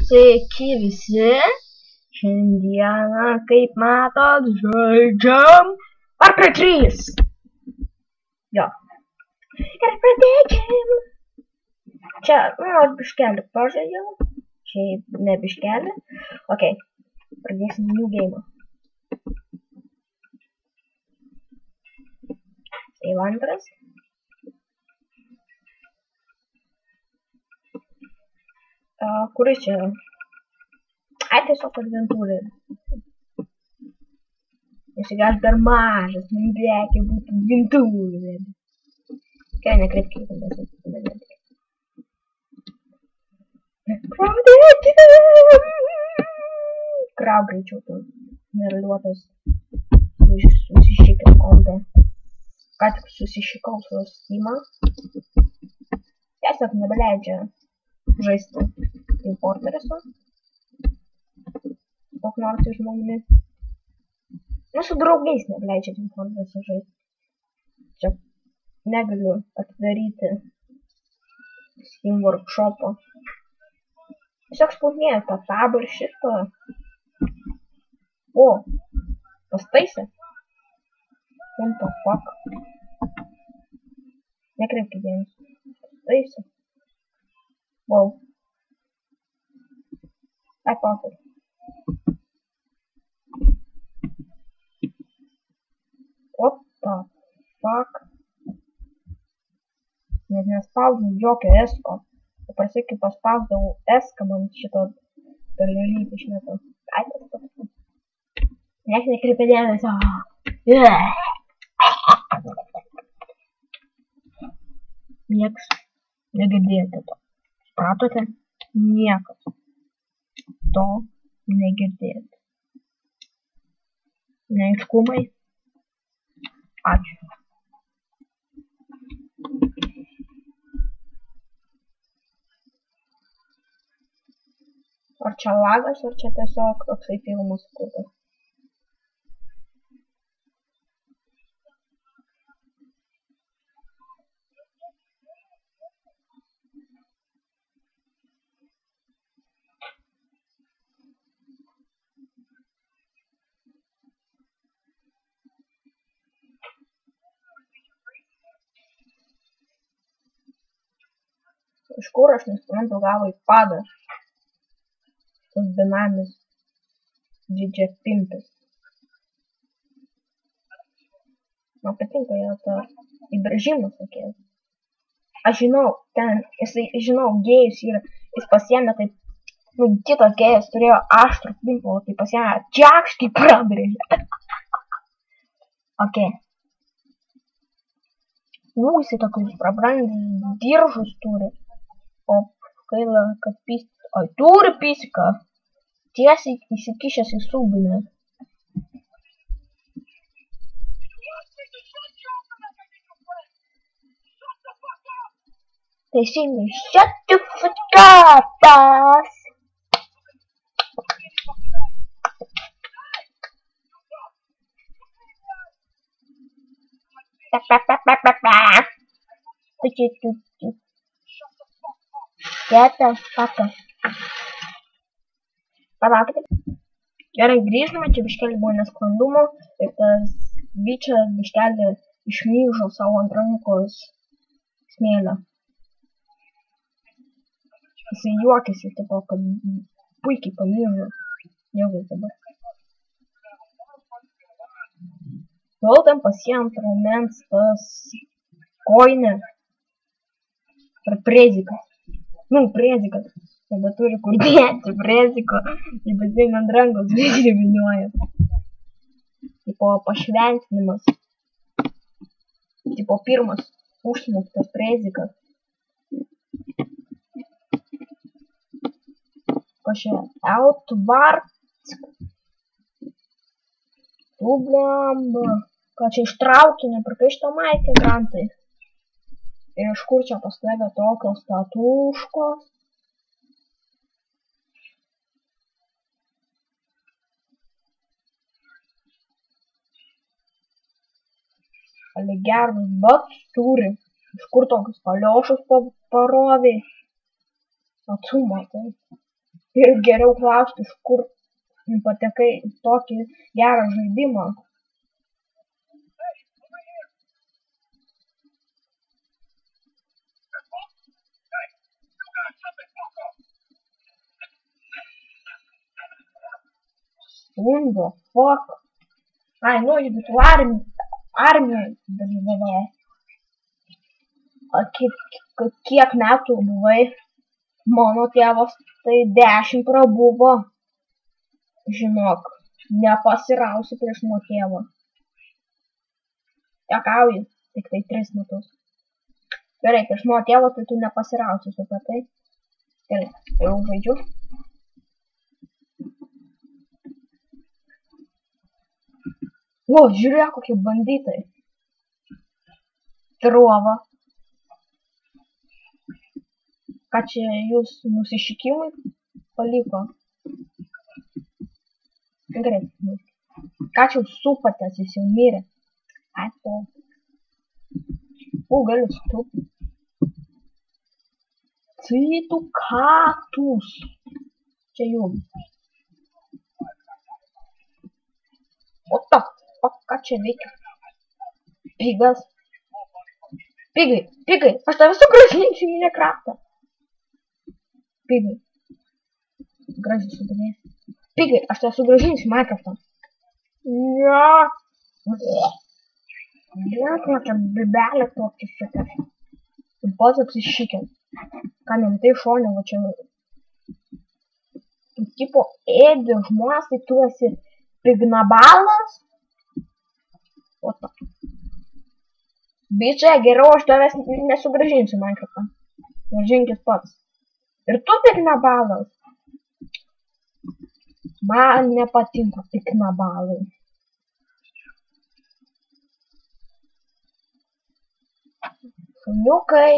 Sveiki visi, šiandieną, kaip matot, žaidžiam Warcraft 3. Jo. Ir pradėkim. Čia, aš biškelį pažaidžiau. Šiaip ne biškelį. Ok, pradėsim new game. Save antras. Kuris čia? Ai, tiesiog adventūrė. Nes aš dar mažas, man reikia būti adventūrė. Gerai, nekreipkite, bet atsimėdėti. Pradėkim! Krauk greičiau, tu neraliuotas. Susišikęs kompė. Ką tik susišikau su Steamą. Tiesiog nebeleidžia žaisti importeresu. Kok nors iš žmogumi. Nu, su draugais nebeleidžia importeresu žaisti. Čia negaliu atidaryti Steam Workshop'o. Tiesiog spausnėjau tą tabą ir šitą. O, pastaisė. What the fuck? Nekreipkite dėmesio. Pastaisė. Wow. Ai, pafai. What the fuck? Net nespaudžiu jokio esko. Paprastai, kai paspausdavau eską, man šito dalelytį išmeto. Ai, tas pats. Nieks nekreipia dėmesio. Nieks negirdėjote to. Supratote? Niekas to negirdėjote. Neaiškumai? Ačiū. Ar čia lagas, ar čia tiesiog toksai filmas kurtas? Iš kur aš nesuprantu gavo iPadą? Tas benamis didžia pimpis. Man patinka jo ta įbrėžimas tokie. Aš žinau, ten, žinau, gėjus yra, jis pasiėmė taip, nu, kitas gėjas turėjo aštrų pimpulą, tai pasiėmė čiakškai prabrėžė. Ok. Jisai tokius prabrandžius diržus turi. O gaila, kad oi, turi piską. Tiesiai įsikišęs į subinę. Teisingai, shut the fuck up, boss. Get the fuck up. Palaukite. Gerai, grįžtame, čia biškelį buvo nesklandumo ir tas bičias biškelį išmyžo savo ant rankos smėlio. Jisai juokėsi, tipo, kad puikiai pamyžo. Jaukas dabar. Gal ten pasiemt raumens tas koinė. Ar prezikas. Nu, prezikas. Nebeturi kur dėti preziko. Ypatingai ant rankos vyniuoja. Tipo pašventinimas. Tipo pirmas užsmuktas prezikas. Kažkai Outwards. Tubliamba. Ką čia ištraukė, neprikaišto Maikė grantai. Ir iš kur čia pas tave tokios statuškos? Ali gerus bats turi. Iš kur tokius paliošus parovė? Atsumą tai. Ir geriau klausti, iš kur patekai į tokį gerą žaidimą. What fuck? Ai, nu, jeigu tu armijoj dalyvavai. Kiek metų buvai? Mano tėvas tai 10 prabuvo. Žinok, nepasirausi prieš mano tėvą. Juokauji, tik tai 3 metus. Gerai, prieš mano tėvą tai tu nepasirausi, supratai? Gerai, jau žaidžiu. O, žiūrėk, kokie banditai. Trova. Ką čia jūs nusišikimai paliko? Gerai. Ką čia jūs supatės, jis jau mirė. Ai, po. Galiu stupti. Tai tu kaktus. Čia jų. O ta, ką čia veikia? Pigas. Pigai, aš tave sugrąžinsiu į Minecraftą. Pigai. Gražiai sudarė. Pigai, aš tave sugrąžinsiu į Minecraftą. Ne. Žiūrėk, kokia bibelė tokia šitą. Tu pats apsišykė. Ką netai šonė, va čia. Tu tipo ėdi žmonės, tai tu esi pignabalas. O ta. Bičiai, geriau aš tavęs nesugrąžinsiu Minecraftą. Grąžinkis pats. Ir tu pignabalas. Man nepatinka pignabalai. Šuniukai.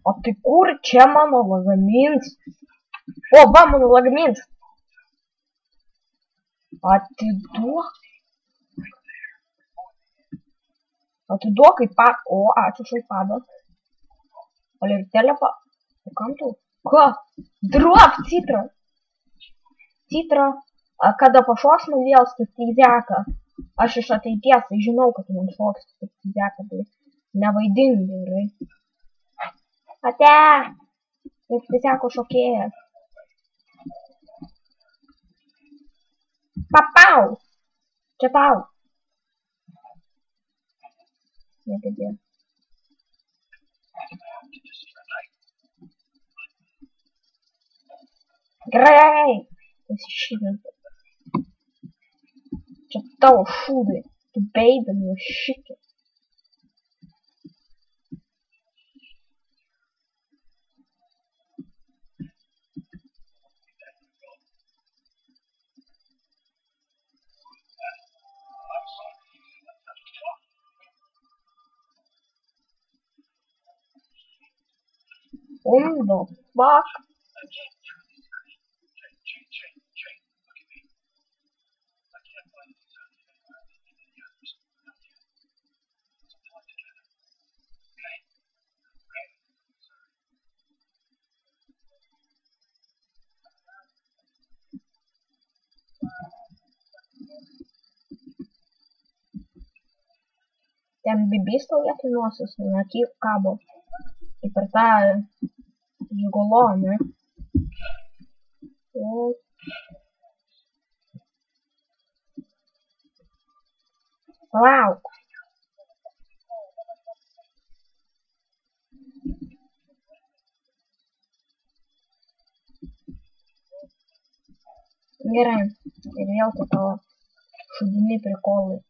O tai kur čia mano lagamins? O, va mano lagamins. Atiduok. Atiduok kaip pat. O, ačiū už iPadą. O ir telepa. O kam tu? Ką? Duok, Citra. Citra. Kada pašoks man vėl statiziaką. Aš iš ateities, tai žinau, kad man šoks statiziaką. Tai nevaidink, gerai. Ate! Taip tiesiog šokėjas. Papau! Čia tau. Negirdėjau. Gerai! Pasišyvinti. Čia tavo šūdai. Tu beidami jau šikė. What the fuck? Ten bibys tau vietoj nosis, naky kabo. Kaip per tą žigolo, ne? O. Palauk. Gerai. Ir vėl tai tavo šudini prikolai.